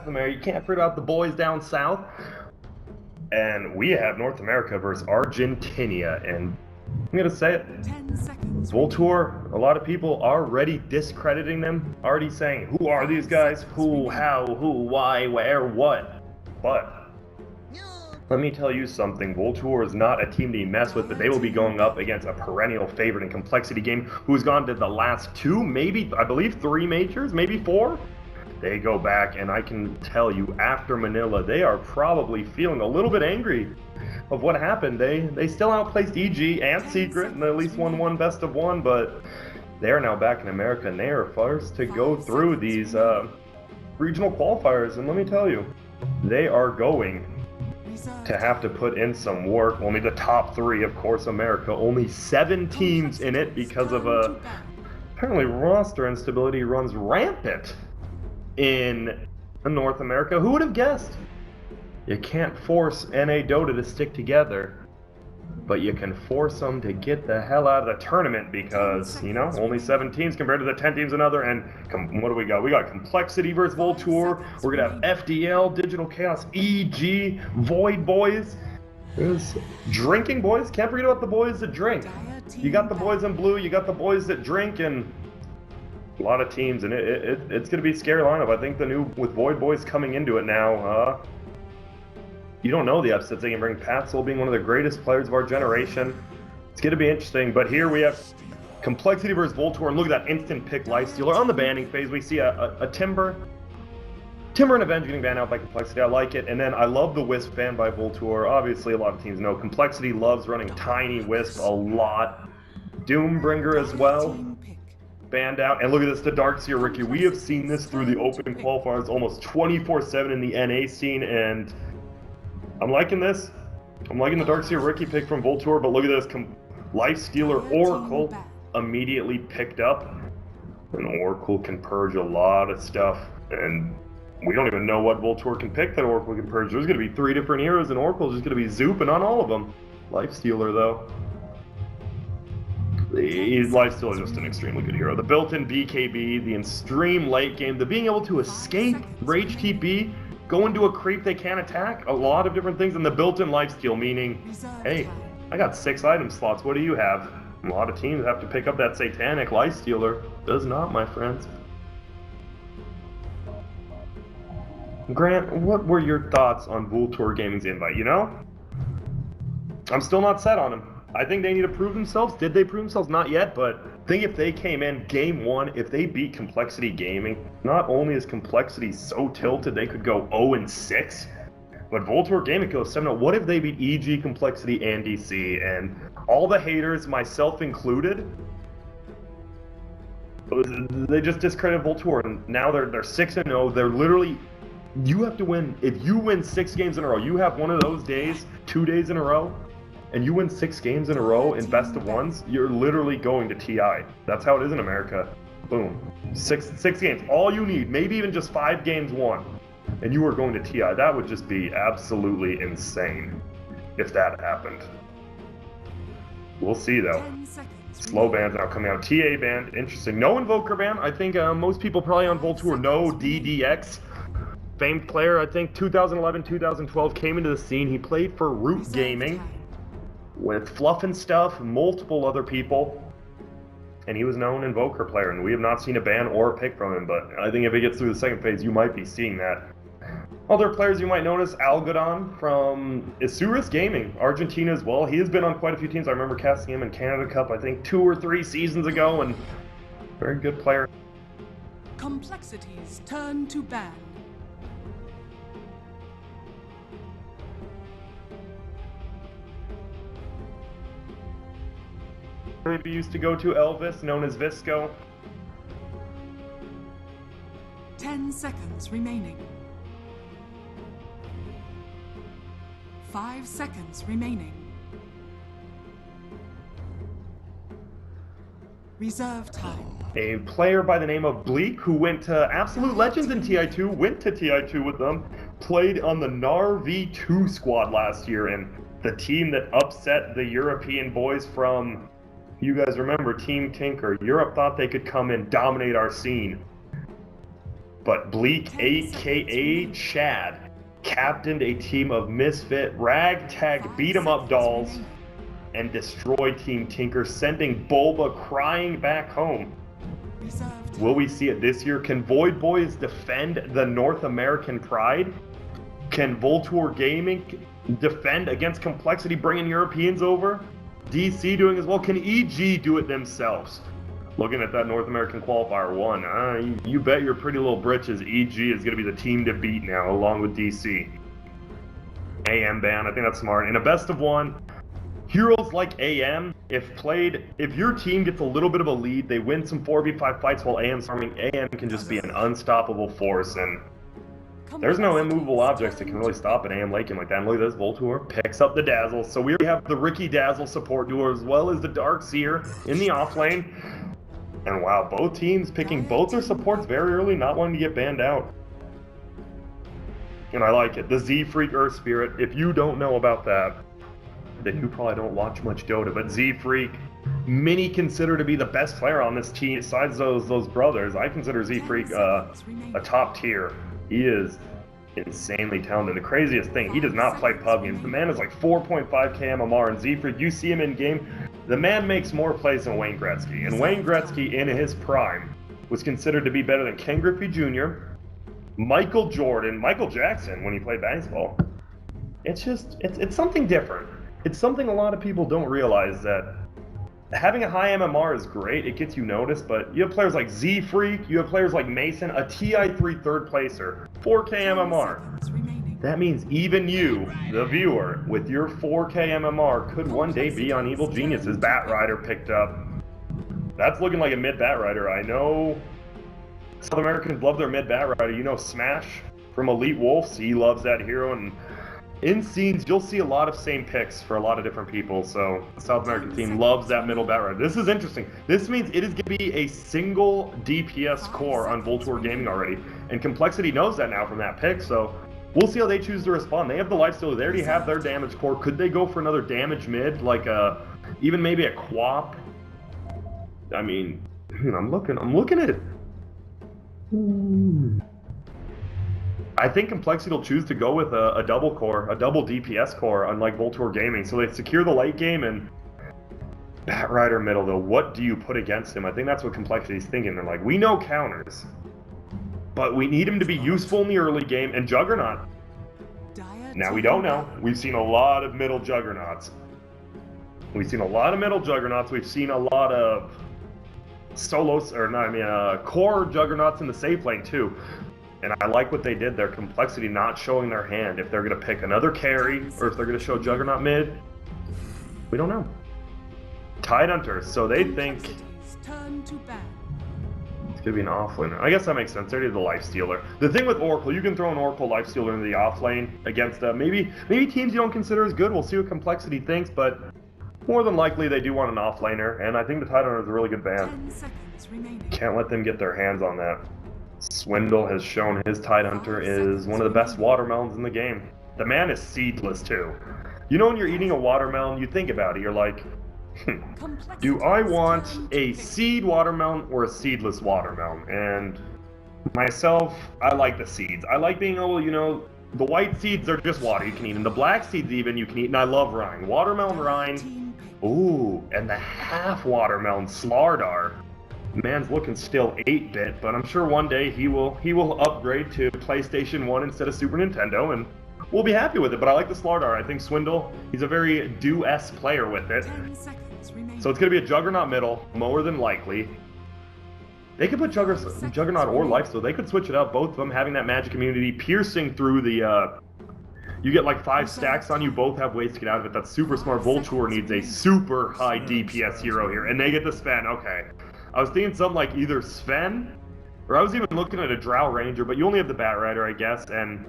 America. You can't forget about the boys down south. And we have North America versus Argentina. And I'm going to say it. 10 seconds. Vultur, a lot of people already discrediting them, already saying, who are these guys? Who, how, who, why, where, what? But let me tell you something, Vultur is not a team to mess with, but they will be going up against a perennial favorite in complexity game who's gone to the last two, maybe, I believe 3 majors, maybe 4? They go back, and I can tell you, after Manila, they are probably feeling a little bit angry of what happened. They still outplaced EG and Secret in at least 1-1 best of 1, but they're now back in America, and they are first to go through these regional qualifiers, and let me tell you, they are going to have to put in some work. Only the top 3, of course, America. Only 7 teams in it because of apparently roster instability runs rampant in North America. Who would have guessed? You can't force NA Dota to stick together, but you can force them to get the hell out of the tournament because, you know, only 7 teams compared to the 10 teams another. And what do we got? We got Complexity versus Vultur. We're going to have FDL, Digital Chaos, EG, Void Boys. There's Drinking Boys. Can't forget about the boys that drink. You got the boys in blue, you got the boys that drink, and a lot of teams, and it's going to be a scary lineup. I think with Void Boys coming into it now, you don't know the upsets they can bring. Patzel being one of the greatest players of our generation. It's going to be interesting, but here we have Complexity versus Vultur, and look at that instant pick Lifestealer. On the banning phase, we see a Timber and Avenge getting banned out by Complexity. I like it, and then I love the Wisp ban by Vultur. Obviously, a lot of teams know Complexity loves running Tiny Wisp a lot. Doombringer as well. Banned out, and look at this, the Darkseer Riki. We have seen this through the open qualifiers almost 24/7 in the NA scene, and I'm liking this. I'm liking the Darkseer Riki pick from Vultur, but look at this, Lifestealer Oracle immediately picked up. And Oracle can purge a lot of stuff, and we don't even know what Vultur can pick that Oracle can purge. There's going to be 3 different heroes, and Oracle's just going to be zooping on all of them. Lifestealer, though. Lifestealer is just an extremely good hero. The built-in BKB, the extreme late game, the being able to escape Rage TP, go into a creep they can't attack, a lot of different things, and the built-in lifesteal, meaning, hey, I got 6 item slots, what do you have? A lot of teams have to pick up that satanic lifestealer. Does not, my friends. Grant, what were your thoughts on Vultur Gaming's invite? You know, I'm still not set on him. I think they need to prove themselves. Did they prove themselves? Not yet, but I think if they came in game 1, if they beat Complexity Gaming, not only is Complexity so tilted they could go 0-6, but Vultur Gaming goes 7-0. What if they beat EG, Complexity, and DC? And all the haters, myself included, they just discredited Vultur, and now they're 6-0. They're literally, you have to win. If you win 6 games in a row, you have one of those days, 2 days in a row, and you win 6 games in a row in best of 1s, you're literally going to TI. That's how it is in America. Boom. 6 games. All you need, maybe even just 5 games won, and you are going to TI. That would just be absolutely insane if that happened. We'll see, though. Slow bans now coming out. TA ban, interesting. No Invoker ban. I think most people probably on Vultur know DDX. Famed player, I think 2011, 2012, came into the scene. He played for Root Gaming with Fluff and Stuff, multiple other people, and he was known Invoker player, and we have not seen a ban or a pick from him, but I think if he gets through the second phase, you might be seeing that. Other players you might notice, Algodon from Isurus Gaming, Argentina as well. He has been on quite a few teams. I remember casting him in Canada Cup, I think 2 or 3 seasons ago, and very good player. Complexities turn to ban. We used to go to Elvis, known as Visco. 10 seconds remaining. 5 seconds remaining. Reserve time. A player by the name of Bleak, who went to Absolute Legends in TI2, went to TI2 with them, played on the NAR V2 squad last year, and the team that upset the European boys from, you guys remember, Team Tinker. Europe thought they could come and dominate our scene. But Bleak, aka Chad, captained a team of misfit, ragtag, beat-em-up dolls and destroyed Team Tinker, sending Bulba crying back home. Reserved. Will we see it this year? Can Void Boys defend the North American pride? Can Vultur Gaming defend against Complexity, bringing Europeans over? DC doing as well? Can EG do it themselves? Looking at that North American Qualifier 1, you bet your pretty little britches EG is going to be the team to beat now, along with DC. AM ban, I think that's smart. In a best of one, heroes like AM, if your team gets a little bit of a lead, they win some 4v5 fights while AM's farming, AM can just be an unstoppable force, and there's no immovable objects that can really stop an AM late game like that. And look at this, Vultur picks up the Dazzle. So we already have the Ricky Dazzle support duo as well as the Dark Seer in the off lane. And wow, both teams picking both their supports very early, not wanting to get banned out. And I like it. The Z-Freak Earth Spirit, if you don't know about that, then you probably don't watch much Dota. But Z-Freak, many consider to be the best player on this team besides those brothers. I consider Z-Freak a top tier. He is insanely talented. The craziest thing, he does not play pub games. The man is like 4.5k MMR, and Z-Freak, you see him in game, the man makes more plays than Wayne Gretzky. And Wayne Gretzky, in his prime, was considered to be better than Ken Griffey Jr., Michael Jordan, Michael Jackson when he played baseball. It's just, it's something different. It's something a lot of people don't realize, that having a high MMR is great, it gets you noticed, but you have players like Z-Freak, you have players like Mason, a TI3 third placer, 4k MMR. That means even you, the viewer, with your 4k MMR could one day be on Evil Genius's Bat Rider picked up. That's looking like a mid Bat Rider. I know South Americans love their mid Bat Rider. You know Smash from Elite Wolves, he loves that hero, and in scenes, you'll see a lot of same picks for a lot of different people, so the South American team loves that middle Bat Rider. This is interesting. This means it is going to be a single DPS core on Vultur Gaming already, and Complexity knows that now from that pick, so we'll see how they choose to respond. They have the lifesteal, they already have their damage core. Could they go for another damage mid, like even maybe a Quap? I mean, I'm looking at it. I think Complexity will choose to go with a double core, a double DPS core, unlike Vultur Gaming. So they secure the late game, and Bat Rider middle, though, what do you put against him? I think that's what Complexity's thinking. They're like, we know counters, but we need him to be useful in the early game, and Juggernaut. Now, we don't know. We've seen a lot of middle Juggernauts. We've seen a lot of middle Juggernauts. We've seen a lot of core Juggernauts in the safe lane, too. And I like what they did there, Complexity not showing their hand if they're going to pick another carry or if they're going to show Juggernaut mid. We don't know. Tidehunter, so they think it's going to be an offlaner. I guess that makes sense. They're the lifestealer. The thing with Oracle, you can throw an Oracle lifestealer into the offlane against maybe teams you don't consider as good. We'll see what Complexity thinks, but more than likely they do want an offlaner, and I think the Tidehunter is a really good ban. Can't let them get their hands on that. Swindle has shown his Tidehunter is one of the best watermelons in the game. The man is seedless too. You know when you're eating a watermelon, you think about it, you're like, do I want a seed watermelon or a seedless watermelon? And myself, I like the seeds. I like being able, the white seeds are just water, you can eat, and the black seeds even you can eat, and I love rind. Watermelon rind, ooh, and the half watermelon Slardar. Man's looking still 8-bit, but I'm sure one day he will upgrade to PlayStation 1 instead of Super Nintendo, and we'll be happy with it. But I like the Slardar. I think Swindle, he's a very do-S player with it. So it's going to be a Juggernaut middle, more than likely. They could put Juggernaut or Lifesteal. They could switch it up, both of them having that magic immunity, piercing through the... you get like 5 stacks on you, both have ways to get out of it. That's super smart. Vultur needs a super high DPS hero here, and they get the Sven. Okay. I was thinking something like either Sven, or I was even looking at a Drow Ranger, but you only have the Bat Rider, I guess, and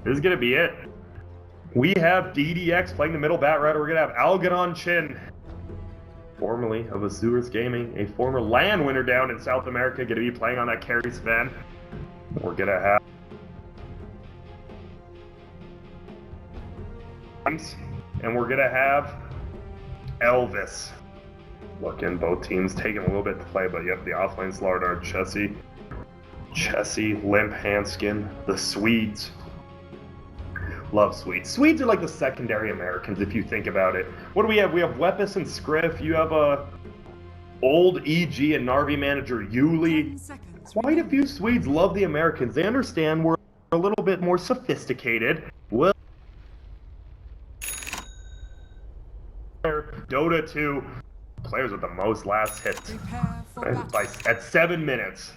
this is going to be it. We have DDX playing the middle Bat Rider. We're going to have Algernon Chin, formerly of Azurus Gaming, a former LAN winner down in South America, going to be playing on that carry Sven. We're going to have... and we're going to have Elvis. Looking, both teams taking a little bit to play, but you have the offlane Slardar, Chessie, Limp, Hanskin, the Swedes. Love Swedes. Swedes are like the secondary Americans if you think about it. What do we have? We have Weppus and Scriff. You have old EG and Narvi manager Yuli. 10 seconds Quite a few Swedes love the Americans. They understand we're a little bit more sophisticated. Well, Dota 2 players with the most last hits Prepare for battle. at 7 minutes.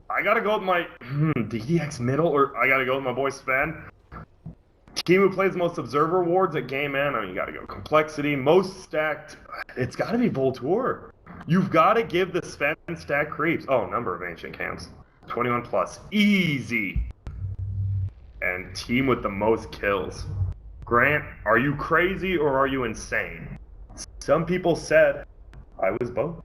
I gotta go with my DDX middle, or I gotta go with my boy Sven. Team who plays most observer awards at Game Man. I mean, you gotta go complexity, most stacked. It's gotta be Vultur. You've gotta give the Sven stack creeps. Oh, number of ancient camps, 21 plus, easy. And team with the most kills. Grant, are you crazy or are you insane? Some people said I was both.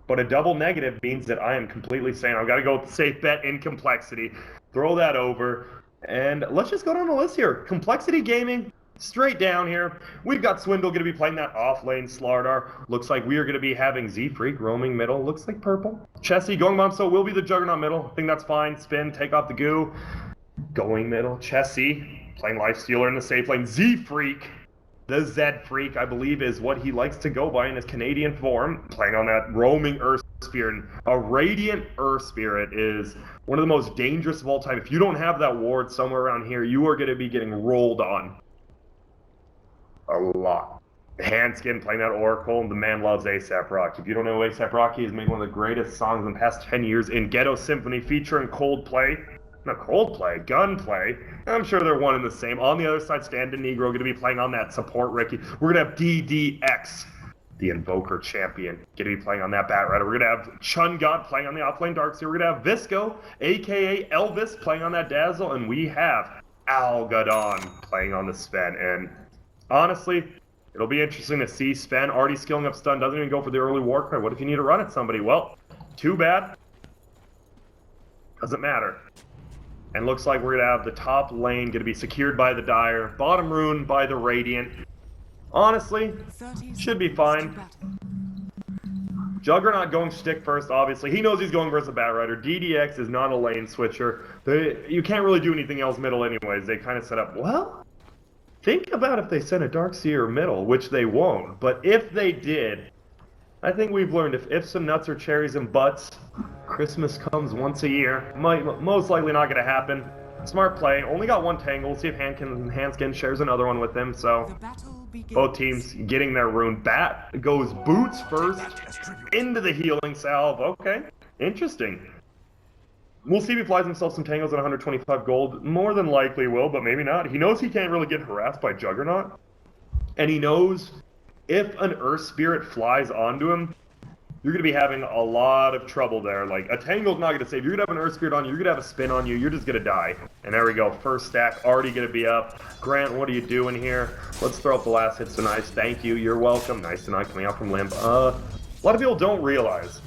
But a double negative means that I am completely sane. I've got to go with the safe bet in complexity. Throw that over. And let's just go down the list here. Complexity gaming, straight down here. We've got Swindle going to be playing that off-lane Slardar. Looks like we are going to be having Z-Freak roaming middle. Looks like purple. Chessie going bomb, so will be the Juggernaut middle. I think that's fine. Spin, take off the goo. Going middle. Chessie playing Lifestealer in the safe lane. Z-Freak. The Z-Freak, I believe, is what he likes to go by in his Canadian form. Playing on that roaming Earth Spirit. A Radiant Earth Spirit is one of the most dangerous of all time. If you don't have that ward somewhere around here, you are going to be getting rolled on. A lot. Hanskin playing that Oracle. The man loves A$AP Rocky. If you don't know who A$AP Rocky is, made one of the greatest songs in the past 10 years in Ghetto Symphony featuring Coldplay. Not Coldplay, Gunplay. I'm sure they're one and the same. On the other side, Stand and Negro going to be playing on that support Ricky. We're going to have DDX, the Invoker Champion, going to be playing on that Bat Rider. We're going to have Chun-God playing on the offlane Darkseer. We're going to have Visco, a.k.a. Elvis, playing on that Dazzle. And we have Algadon playing on the Sven. And honestly, it'll be interesting to see Sven already skilling up stun. Doesn't even go for the early war card. What if you need to run at somebody? Well, too bad. Doesn't matter. And looks like we're going to have the top lane going to be secured by the Dire, bottom rune by the Radiant. Honestly, should be fine. Juggernaut going stick first, obviously. He knows he's going versus a Bat Rider. DDX is not a lane switcher. You can't really do anything else middle anyways. They kind of set up, well, think about if they sent a Darkseer middle, which they won't. But if they did, I think we've learned if ifs and nuts are cherries and butts, Christmas comes once a year. Most likely not going to happen. Smart play. Only got one tangle. We'll see if Hanskin shares another one with them. So both teams getting their rune. Bat goes boots first into the healing salve. Okay, interesting. We'll see if he applies himself some tangles at 125 gold. More than likely will, but maybe not. He knows he can't really get harassed by Juggernaut. And he knows if an Earth Spirit flies onto him, you're going to be having a lot of trouble there. Like, a Tangle's not going to save. You're going to have an Earth Spirit on you. You're going to have a spin on you. You're just going to die. And there we go. First stack already going to be up. Grant, what are you doing here? Let's throw up the last hits. So nice. Thank you. You're welcome. Nice tonight coming out from Limp. A lot of people don't realize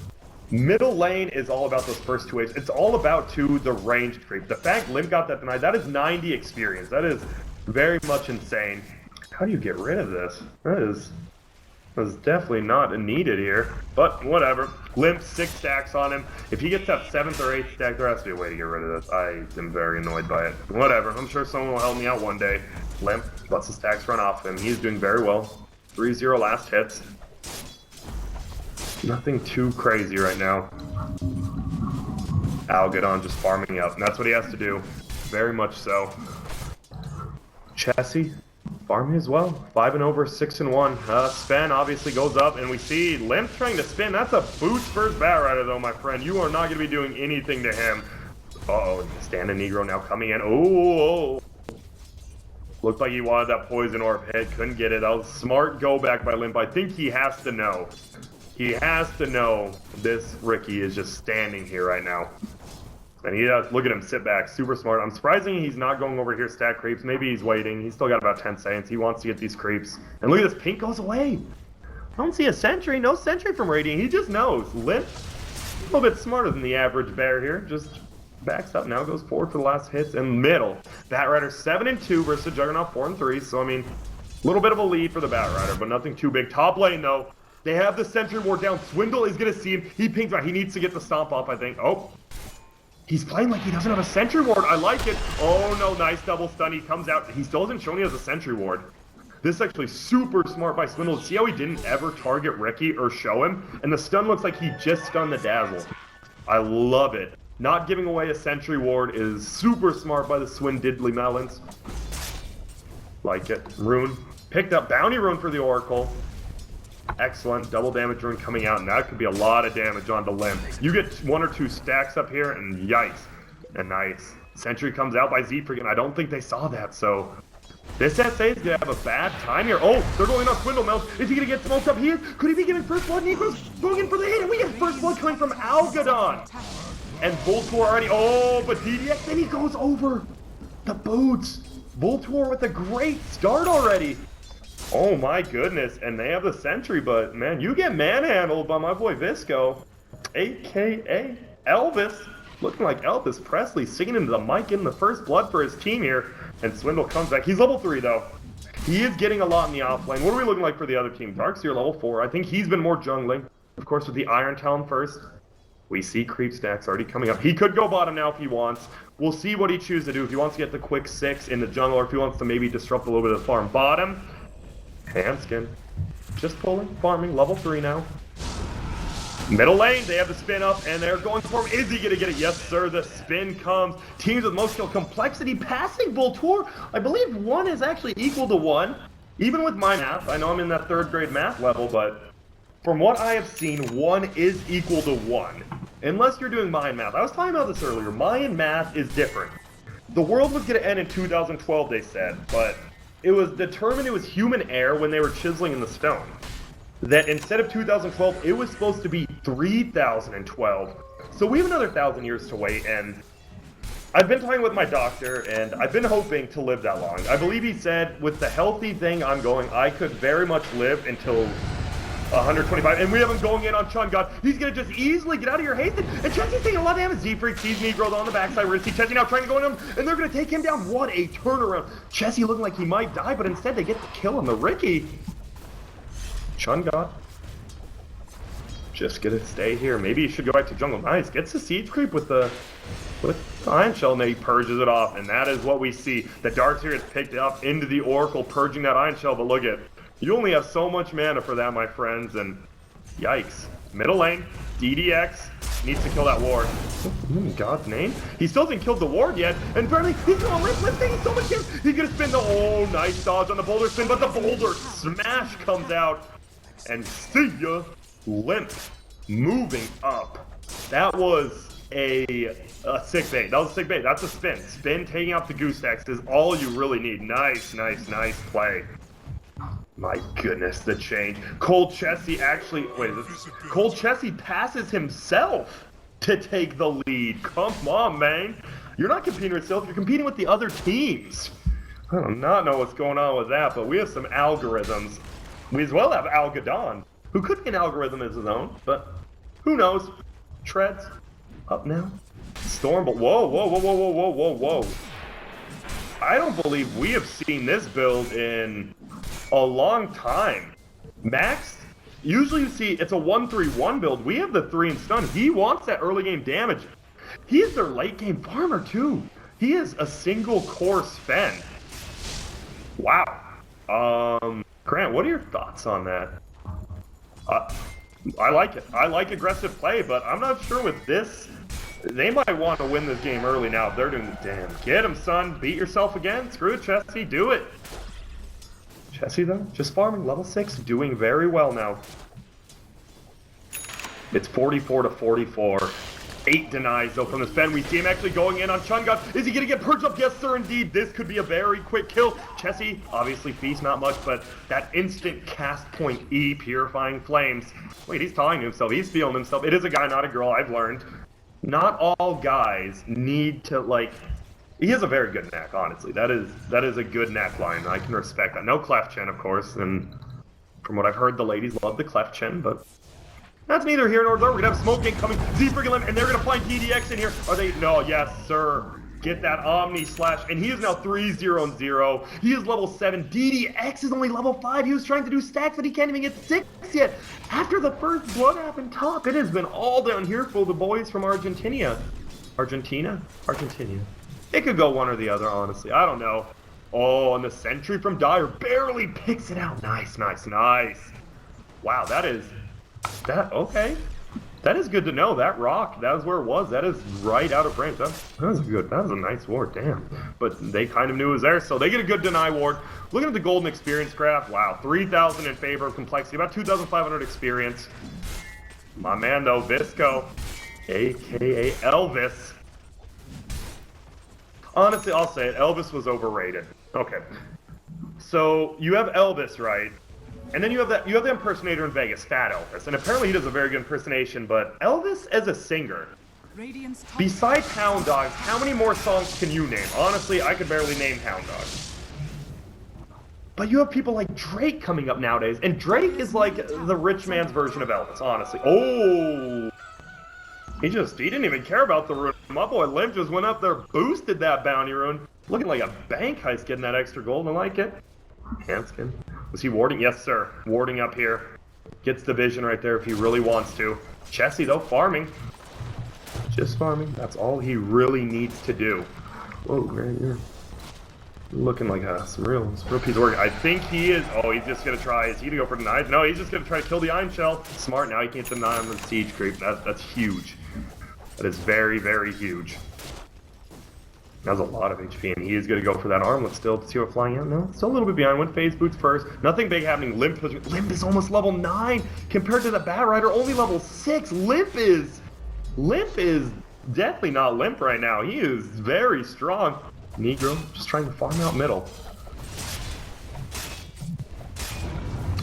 middle lane is all about those first two waves. It's all about, too, the ranged creep. The fact Limp got that tonight, that is 90 experience. That is very much insane. How do you get rid of this? That is definitely not needed here, but whatever. Limp 6 stacks on him. If he gets that 7th or 8th stack, there has to be a way to get rid of this. I am very annoyed by it. Whatever. I'm sure someone will help me out one day. Limp lets the stacks run off him. He's doing very well. 3-0 last hits. Nothing too crazy right now. Algadon just farming up, and that's what he has to do. Very much so. Chessie farming as well. 5-0, 6-1. Sven obviously goes up, and we see Limp trying to spin. That's a boost first Bat Rider, though, my friend. You are not going to be doing anything to him. Uh-oh, Stand and Negro now coming in. Oh, looked like he wanted that poison orb hit. Couldn't get it. That was a smart go back by Limp. I think he has to know. He has to know this Ricky is just standing here right now. And he does. Look at him sit back. Super smart. I'm surprising he's not going over here stack creeps. Maybe he's waiting. He's still got about 10 seconds. He wants to get these creeps. And look at this. Pink goes away. I don't see a sentry. No sentry from Radiant. He just knows. Limp, a little bit smarter than the average bear here. Just backs up now. Goes forward for the last hits. And middle. Bat Rider 7-2 versus Juggernaut 4-3. So, I mean, a little bit of a lead for the Bat Rider, but nothing too big. Top lane, though. They have the sentry ward down. Swindle is going to see him. He pings out. He needs to get the stomp off, I think. Oh. He's playing like he doesn't have a sentry ward. I like it. Oh no, nice double stun. He comes out. He still hasn't shown he has a sentry ward. This is actually super smart by Swindle. See how he didn't ever target Ricky or show him? And the stun looks like he just stunned the Dazzle. I love it. Not giving away a sentry ward is super smart by the Swindidly Melons. Like it. Rune. Picked up Bounty Rune for the Oracle. Excellent. Double damage rune coming out, and that could be a lot of damage onto Limb. You get 1 or 2 stacks up here, and yikes. And nice. Sentry comes out by Zfreak, and I don't think they saw that, so... This SA is going to have a bad time here. Oh, they're going on Swindle Melt. Is he going to get smoked up here? Could he be giving first blood? Negro's going in for the hit, and we get first blood coming from Algadon. And Vultur already... Oh, but DDX, then he goes over the boots. Vultur with a great start already. Oh my goodness, and they have the sentry, but man, you get manhandled by my boy Visco, aka Elvis, looking like Elvis Presley, singing into the mic, getting the first blood for his team here, and Swindle comes back. He's level 3 though. He is getting a lot in the offlane. What are we looking like for the other team? Darkseer level 4. I think he's been more jungling. Of course, with the Iron Talon first. We see creep stacks already coming up. He could go bottom now if he wants. We'll see what he chooses to do. If he wants to get the quick 6 in the jungle, or if he wants to maybe disrupt a little bit of the farm bottom. Handskin. Just pulling, farming, level 3 now. Middle lane, they have the spin up, and they're going for him. Is he going to get it? Yes, sir, the spin comes. Teams with most skill complexity passing Vultur. I believe 1 is actually equal to 1. Even with my math, I know I'm in that 3rd grade math level, but from what I have seen, 1 is equal to 1. Unless you're doing Mayan math. I was talking about this earlier. Mayan math is different. The world was going to end in 2012, they said, but it was determined it was human error when they were chiseling in the stone. That instead of 2012, it was supposed to be 3012. So we have another 1,000 years to wait, and I've been talking with my doctor, and I've been hoping to live that long. I believe he said, with the healthy thing I'm going, I could very much live until 125, and we have him going in on Chun God. He's gonna just easily get out of here, hasten, and Chessie's taking a lot of damage. Zfreak sees Negro on the backside. We're gonna see Chessie now trying to go in him, and they're gonna take him down. What a turnaround. Chessie looking like he might die, but instead they get the kill on the Ricky. Chun God. Just gonna stay here. Maybe he should go back to jungle. Nice, gets the siege creep with the Iron Shell, and then he purges it off, and that is what we see. The Darkseer is picked up into the Oracle, purging that Iron Shell, but look at, you only have so much mana for that, my friends, and yikes. Middle lane, DDX needs to kill that ward. In God's name? He still hasn't killed the ward yet, and apparently he's gonna live taking so much damage. He's gonna spin the, oh, nice dodge on the boulder spin, but the boulder smash comes out, and see ya, Limp, moving up. That was a sick bait. That was a sick bait. That's a spin. Spin taking out the goose X is all you really need. Nice, nice, nice play. My goodness, the change. coL Chessie actually, wait, coL Chessie passes himself to take the lead. Come on, man. You're not competing with yourself, you're competing with the other teams. I do not know what's going on with that, but we have some algorithms. We as well have Algadon, who could be an algorithm as his own, but who knows? Treads, up now. Storm, but whoa, whoa, whoa, whoa, whoa, whoa, whoa, whoa. I don't believe we have seen this build in a long time. Max, usually you see it's a 1-3-1 build. We have the 3 and stun. He wants that early game damage. He is their late game farmer too. He is a single core spend. Wow. Grant, what are your thoughts on that? I like it. I like aggressive play, but I'm not sure with this. They might want to win this game early now if they're doing the damn. Get him, son. Beat yourself again. Screw it, Chessie. Do it. Chessie, though, just farming. Level 6, doing very well now. It's 44-44. 8 denies, though, from the spend. We see him actually going in on Chun God. Is he going to get purged up? Yes, sir, indeed. This could be a very quick kill. Chessie, obviously, feast not much, but that instant cast point E, Purifying Flames. Wait, he's talking to himself. He's feeling himself. It is a guy, not a girl, I've learned. Not all guys need to, like... He has a very good neck, honestly. That is a good neckline. I can respect that. No cleft chin, of course, and from what I've heard, the ladies love the cleft chin, but that's neither here nor there. We're gonna have Smoke Gang coming, Z-Freaking, and they're gonna find DDX in here. Are they? No, yes, sir. Get that Omni Slash, and he is now 3-0-0. He is level 7. DDX is only level 5. He was trying to do stacks, but he can't even get 6 yet. After the first blood happened top, it has been all down here for the boys from Argentina. Argentina? Argentina. It could go one or the other, honestly. I don't know. Oh, and the sentry from Dyer barely picks it out. Nice, nice, nice. Wow, that is... okay. That is good to know. That rock, that was where it was. That is right out of range. That was good. That was a nice ward, damn. But they kind of knew it was there, so they get a good deny ward. Looking at the golden experience graph, wow, 3,000 in favor of complexity, about 2,500 experience. My man, though, Visco, a.k.a. Elvis. Honestly, I'll say it, Elvis was overrated. Okay. So, you have Elvis, right? And then you have the impersonator in Vegas, Fat Elvis, and apparently he does a very good impersonation, but Elvis as a singer, besides Hound Dogs, how many more songs can you name? Honestly, I could barely name Hound Dogs. But you have people like Drake coming up nowadays, and Drake is like the rich man's version of Elvis, honestly. Oh! He didn't even care about the rune. My boy Limp just went up there, boosted that bounty rune. Looking like a bank heist getting that extra gold, I like it. Hanskin. Was he warding? Yes, sir. Warding up here. Gets the vision right there if he really wants to. Chessie, though, farming. Just farming. That's all he really needs to do. Whoa, man, you're looking like some real piece of work. I think he is. Oh, he's just going to try. Is he going to go for denied? No, he's just going to try to kill the Iron Shell. Smart. Now he can't deny him the siege creep. That's huge. That is very, very huge. That was a lot of HP, and he is going to go for that armlet still to see what flying out. No, still a little bit behind. Went phase boots first. Nothing big happening. Limp is almost level 9 compared to the Bat Rider, only level 6. Limp is definitely not Limp right now. He is very strong. Negro just trying to farm out middle.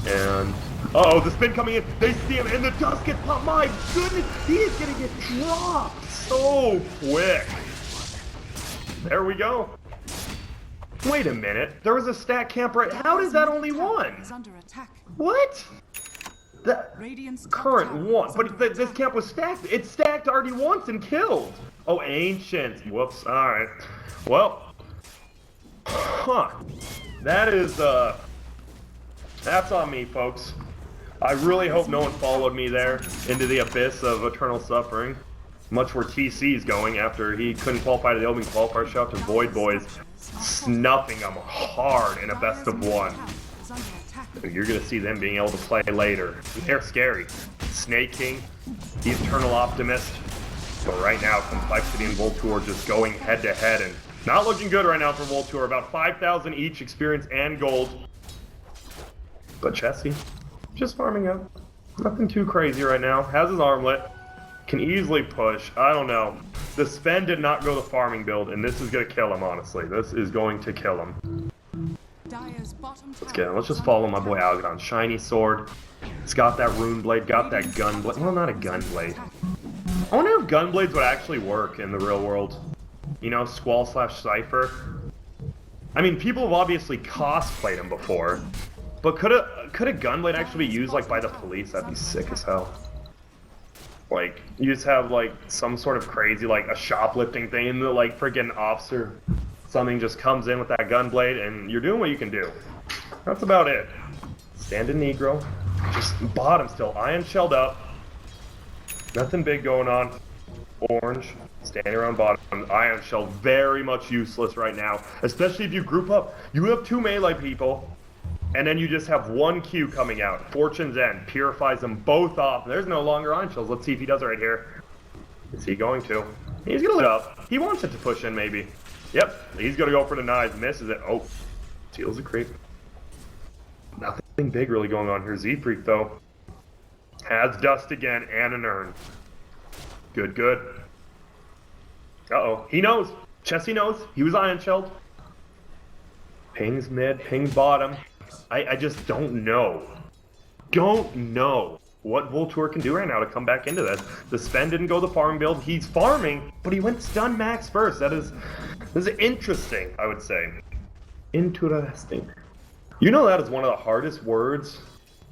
And uh-oh, the spin coming in. They see him, and the dust gets popped. My goodness, he is going to get dropped so quick. There we go. Wait a minute. There was a stack camp right. How does that only one? What? The current one. But this camp was stacked. It stacked already once and killed. Oh, ancient. Whoops. All right. Well. Huh. That is, that's on me, folks. I really hope no one followed me there into the abyss of eternal suffering. Much where TC's going after he couldn't qualify to the opening qualifier. Shout out to Void Boys, snuffing them hard in a best of one. You're gonna see them being able to play later. They're scary. Snake King, the Eternal Optimist. But right now, Complexity and Vultur just going head to head, and not looking good right now for Vultur. About 5,000 each experience and gold. But Chessie, just farming up. Nothing too crazy right now. Has his armlet. Can easily push. I don't know. The spend did not go the farming build, and this is going to kill him, honestly. This is going to kill him. Let's get him. Let's just follow my boy Algadon. Shiny sword. It's got that rune blade, got that gun blade. Well, not a gun blade. I wonder if gun blades would actually work in the real world. You know, Squall / Cypher. I mean, people have obviously cosplayed him before. But could a gun blade actually be used, like, by the police? That'd be sick as hell. Like, you just have, like, some sort of crazy, like, a shoplifting thing, and the, like, freaking officer, something just comes in with that gun blade, and you're doing what you can do. That's about it. Standing Negro. Just bottom still. Iron shelled up. Nothing big going on. Orange. Standing around bottom. Iron shell very much useless right now. Especially if you group up. You have 2 melee people. And then you just have 1 Q coming out. Fortune's End purifies them both off. There's no longer Iron Shells. Let's see if he does it right here. Is he going to? He's going to lit up. He wants it to push in, maybe. Yep. He's going to go for the knives. Misses it. Oh. Seals a creep. Nothing big really going on here. Z-Freak, though. Has dust again and an urn. Good, good. Uh-oh. He knows. Chessie knows. He was Iron Shelled. Ping's mid. Ping's bottom. I just don't know. Don't know what Vultur can do right now to come back into this. The spend didn't go the farming build. He's farming, but he went stun max first. That is interesting, I would say. Interesting. You know that is one of the hardest words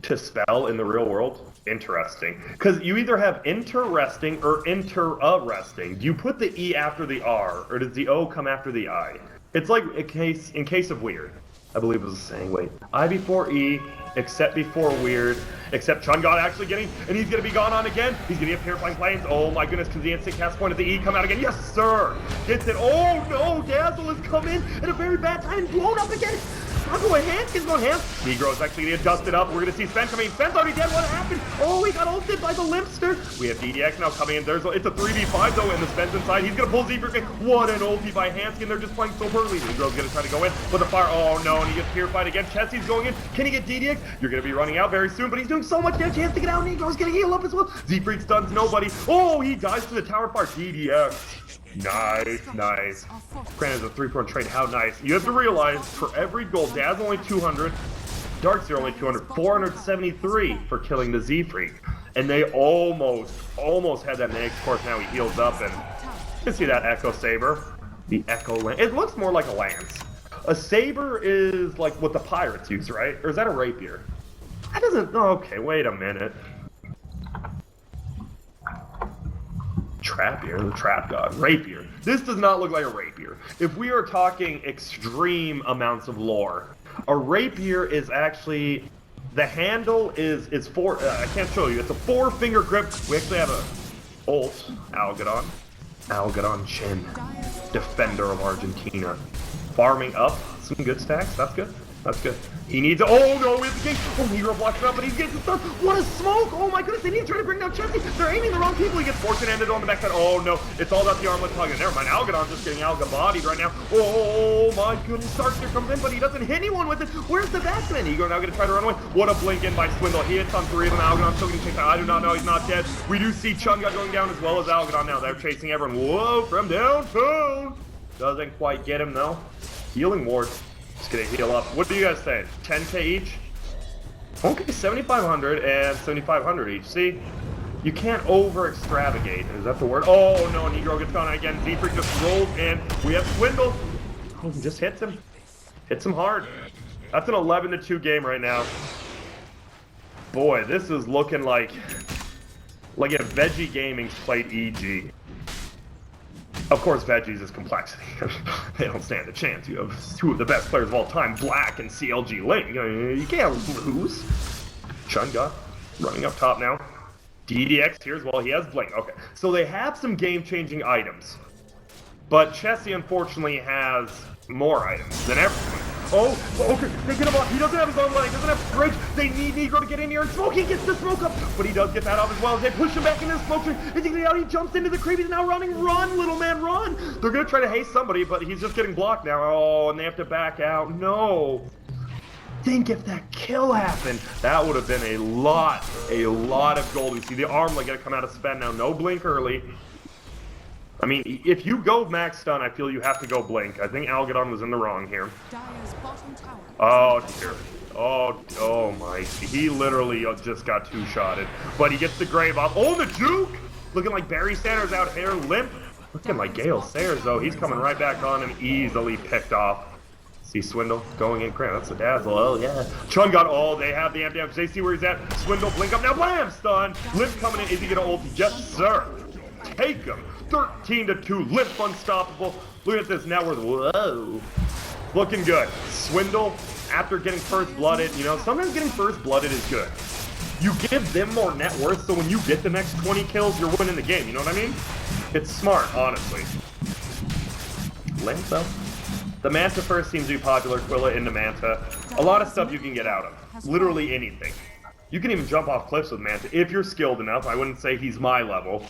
to spell in the real world? Interesting. Because you either have interesting or interesting. Do you put the E after the R, or does the O come after the I? It's like in case of weird. I believe it was the saying, wait. I before E, except before weird, Except Chun God actually getting, and he's gonna be gone on again. He's gonna get Purifying Flames. Oh my goodness, because the instant cast point at the E come out again. Yes, sir. Gets it. Oh no, Dazzle has come in at a very bad time and blown up again. I'm going hands, he's going hands. Negro's actually gonna dust it up. We're gonna see Sven coming in. Sven's already dead. What happened? Oh, he got ulted by the Limpster. We have DDX now coming in. It's a 3v5 though, and the Sven's inside. He's gonna pull Zebra. What an ulti by Hanskin. They're just playing so poorly. Negro's gonna try to go in with the fire. Oh no, and he gets purified again. Chessie's going in. Can he get DDX? You're gonna be running out very soon, but he's doing so much damage. Chance to get out. Negro's gonna heal up as well. Z-Freak stuns nobody. Oh, he dies to the tower fire. DDX. Nice. Granted, it's a 3-point trade. How nice. You have to realize, for every goal, Daz only 200, Darkseer only 200, 473 for killing the Z-Freak. And they almost had that next course. Now he heals up, and you can see that Echo Saber. The Echo Lance. It looks more like a Lance. A Saber is like what the pirates use, right? Or is that a Rapier? That doesn't... Oh, okay, wait a minute. Trappier, the Trap God, Rapier. This does not look like a Rapier. If we are talking extreme amounts of lore, a Rapier is actually, the handle is four, I can't show you, it's a 4-finger grip. We actually have a ult, Algadon Chin, defender of Argentina. Farming up, some good stacks, that's good. He needs a, oh no, we have the king. Oh, Negro blocks it up, but he's getting stunned. What a smoke! Oh my goodness, they need to try to bring down Chessie. They're aiming the wrong people. He gets fortune ended on the backside. Oh no, it's all about the armlet target. Never mind, Algadon's just getting Alga-bodied right now. Oh my goodness, Darkseer comes in, but he doesn't hit anyone with it. Where's the backman? Negro now gonna try to run away. What a blink in by Swindle. He hits on 3 of them. Algadon's still getting chased out. I do not know, he's not dead. We do see Chunga going down as well as Algadon now. They're chasing everyone. Whoa, from downtown. Doesn't quite get him though. Healing ward. Just gonna heal up. What do you guys say? 10k each? Okay, 7,500 and 7,500 each. See? You can't over-extravagate. Is that the word? Oh no, Negro gets gone again. Z-Freak just rolls in. We have Swindle. Oh, he just hits him. Hits him hard. That's an 11-2 game right now. Boy, this is looking like if Veggie Gaming's played EG. Of course, Veggies is complexity. They don't stand a chance. You have 2 of the best players of all time, Black and CLG Ling. You can't lose. Chunga running up top now. DDX here as well. He has Blink. Okay, so they have some game-changing items. But Chessie, unfortunately, has more items than everyone. Oh, okay, they get him off. He doesn't have his own line. He doesn't have bridge. They need Negro to get in here and smoke. He gets the smoke up, but he does get that off as well. They push him back into the smoke tree. Is he getting out? He jumps into the creep. He's now running. Run, little man, run. They're going to try to haste somebody, but he's just getting blocked now. Oh, and they have to back out. No. Think if that kill happened, that would have been a lot of gold. We see the armlet going to come out of spend now. No blink early. I mean, if you go max stun, I feel you have to go blink. I think Algadon was in the wrong here. Oh dear. Oh my. He literally just got 2-shotted. But he gets the grave off. Oh, the juke! Looking like Barry Sanders out here, limp. Looking like Gale Sayers, though. He's coming right back on him, easily picked off. See Swindle going in. Crap, that's a Dazzle. Oh, yeah. Chun got, oh, they have the amp damage. They see where he's at. Swindle, blink up. Now, blam! Stun. Limp coming in. Is he going to ult? Yes, sir. Take him. 13-2, Limp unstoppable. Look at this, now we're, whoa. Looking good. Swindle, after getting first blooded, you know, sometimes getting first blooded is good. You give them more net worth, so when you get the next 20 kills, you're winning the game, you know what I mean? It's smart, honestly. Limp, though. The Manta first seems to be popular, Quilla into Manta. A lot of stuff you can get out of. Literally anything. You can even jump off cliffs with Manta, if you're skilled enough. I wouldn't say he's my level.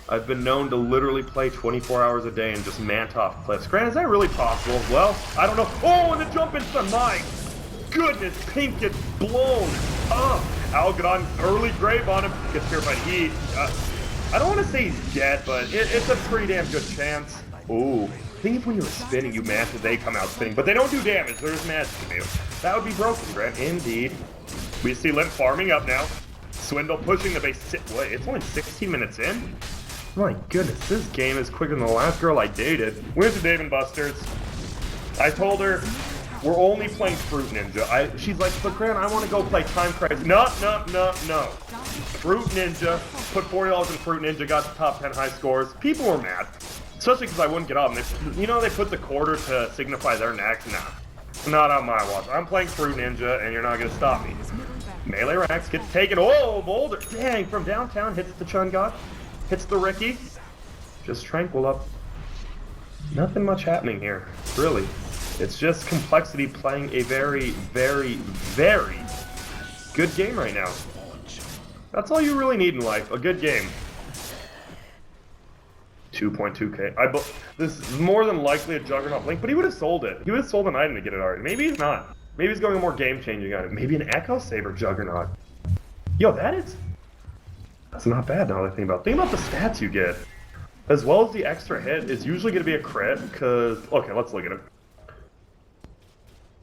I've been known to literally play 24 hours a day and just mant off cliffs. Grant, is that really possible? Well, I don't know. Oh, and the jump into the my goodness, Pink gets blown up. Algadon, early grave on him, gets purified. I don't want to say he's dead, but it's a pretty damn good chance. Ooh, think if when you were spinning, you manta, they come out spinning, but they don't do damage. There's magic to do. That would be broken, Grant. Indeed. We see Limp farming up now. Swindle pushing the base. Wait, it's only 16 minutes in? My goodness, this game is quicker than the last girl I dated. We went to Dave & Buster's. I told her, we're only playing Fruit Ninja. She's like, but Grant, I want to go play Time Crisis. No. Fruit Ninja. Put $40 in Fruit Ninja, got the top 10 high scores. People were mad. Especially because I wouldn't get off. You know, they put the quarter to signify their neck? Nah. Not on my watch. I'm playing Fruit Ninja, and you're not going to stop me. Melee Rax gets taken. Oh, Boulder. Dang, from downtown hits the Chun God. Hits the Ricky. Just tranquil up. Nothing much happening here, really. It's just Complexity playing a very, very, very good game right now. That's all you really need in life, a good game. 2.2k. This is more than likely a Juggernaut Blink, but he would have sold it. He would have sold an item to get it already. Maybe he's not. Maybe he's going a more game-changing item. Maybe an Echo Saber Juggernaut. Yo, that's not bad now that I think about it. Think about the stats you get. As well as the extra hit is usually going to be a crit, because... Okay, let's look at it.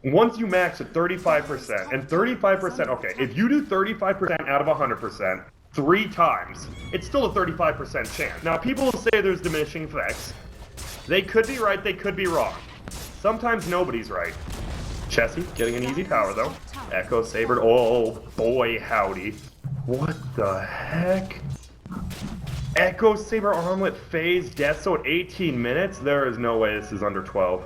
Once you max at 35%, and 35%... Okay, if you do 35% out of 100%, 3 times, it's still a 35% chance. Now, people will say there's diminishing effects. They could be right, they could be wrong. Sometimes nobody's right. Chessie getting an easy power, though. Echo Saber. Oh, boy, howdy. What the heck? Echo Saber Armlet phase death, so at 18 minutes? There is no way this is under 12.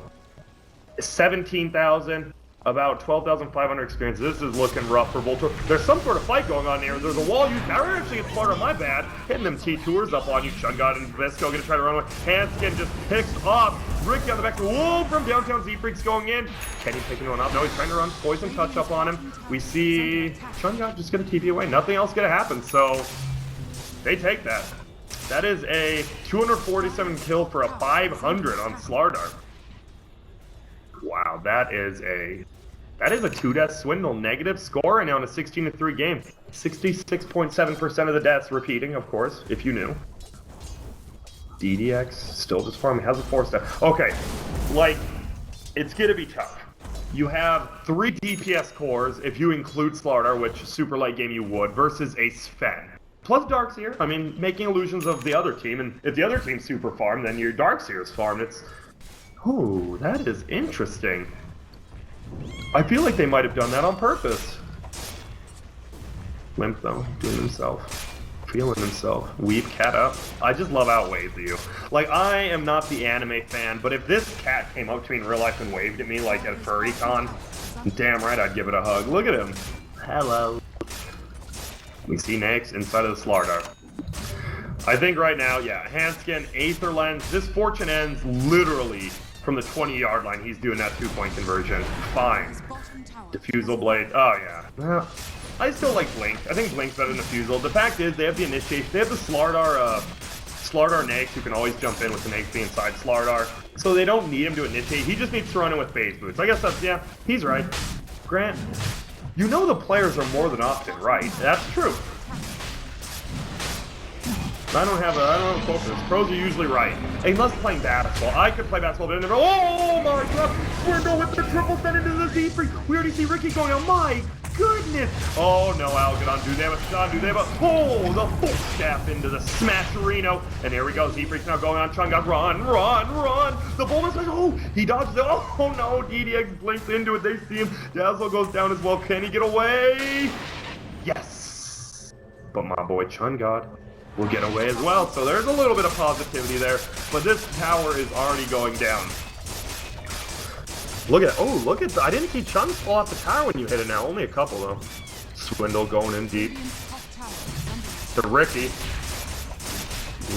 17,000, about 12,500 experience. This is looking rough for Vultur. There's some sort of fight going on here. There's a wall used. Now we're actually gets part of my bad. Hitting them T-Tours up on you. Chun God and Visco gonna try to run away. Handskin just picks up. Ricky on the back. Whoa, from downtown Z-Freak's going in. Kenny picking one up. No, he's trying to run. Poison touch up on him. We see Chun God just gonna TP away. Nothing else gonna happen, so they take that. That is a 247 kill for a 500 on Slardar. Wow, that is a 2-death swindle negative score, and now in a 16-3 game. 66.7% of the deaths repeating, of course, if you knew. DDX still just farming, has a 4-step. Okay, like, it's gonna be tough. You have 3 DPS cores, if you include Slardar, which super late game you would, versus a Sven. Plus Darkseer, I mean, making illusions of the other team, and if the other team's super farmed, then your Darkseer's farmed. It's... Ooh, that is interesting. I feel like they might have done that on purpose. Limp, though, doing himself. Feeling himself. Weave cat up. I just love how it waves at you. Like, I am not the anime fan, but if this cat came up to me in real life and waved at me like at FurryCon, damn right I'd give it a hug. Look at him. Hello. We see next inside of the Slardar. I think right now, yeah, Handskin, Aether Lens, this fortune ends literally from the 20-yard line. He's doing that 2-point conversion. Fine. Diffusal Blade. Oh, yeah. I still like Blink. I think Blink's better than Diffusal. The fact is, they have the initiation. They have the Slardar Nags who can always jump in with the Nags being inside Slardar. So they don't need him to initiate. He just needs to run in with Phase Boots. I guess that's, yeah, he's right. Grant, you know the players are more than often right. That's true. I don't have a focus. Pros are usually right. Unless playing basketball. I could play basketball, but I never. Oh my god! Swindle with the triple send into the Z-Freak. We already see Ricky going on. My goodness! Oh no, Algadon. Do they have a shot? Do they have a. Oh, the full staff into the Smasherino. And there we go. Z-Freak's now going on. Chun-God, run, run, run! The Boulder's like, oh, he dodges it. Oh no, DDX blinks into it. They see him. Dazzle goes down as well. Can he get away? Yes! But my boy Chun-God will get away as well, so there's a little bit of positivity there, but this tower is already going down. Look at, I didn't see Chun fall off the tower when you hit it now, only a couple though. Swindle going in deep. The Ricky.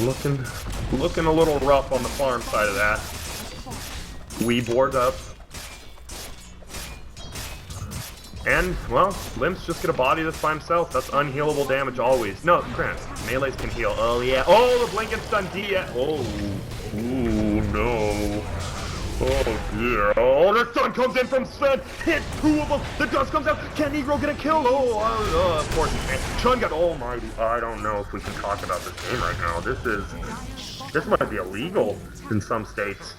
Looking a little rough on the farm side of that. We board up. And, well, Limp's just gonna body this by himself. That's unhealable damage always. No, Grant, melees can heal. Oh, yeah. Oh, the Blinking Stun D. Oh, ooh, no. Oh, dear. Oh, the stun comes in from Sven. Hit 2 of them. The dust comes out. Can Negro get a kill? Oh, of course he can. Chun got almighty. I don't know if we can talk about this game right now. This might be illegal in some states.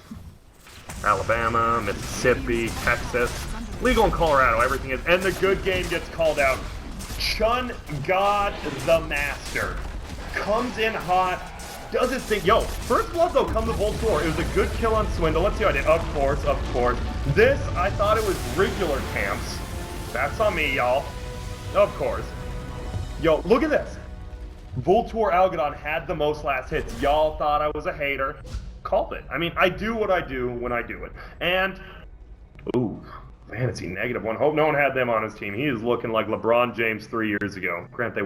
Alabama, Mississippi, Texas. Legal in Colorado, everything is. And the good game gets called out. Chun-God the Master comes in hot, does his thing. Yo, first blood though, come to Vultur. It was a good kill on Swindle. Let's see how I did. Of course. This, I thought it was regular camps. That's on me, y'all. Of course. Yo, look at this. Vultur Algadon had the most last hits. Y'all thought I was a hater. Called it. I mean, I do what I do when I do it. And, ooh, Fantasy -1. Hope no one had them on his team. He is looking like LeBron James 3 years ago. Grant they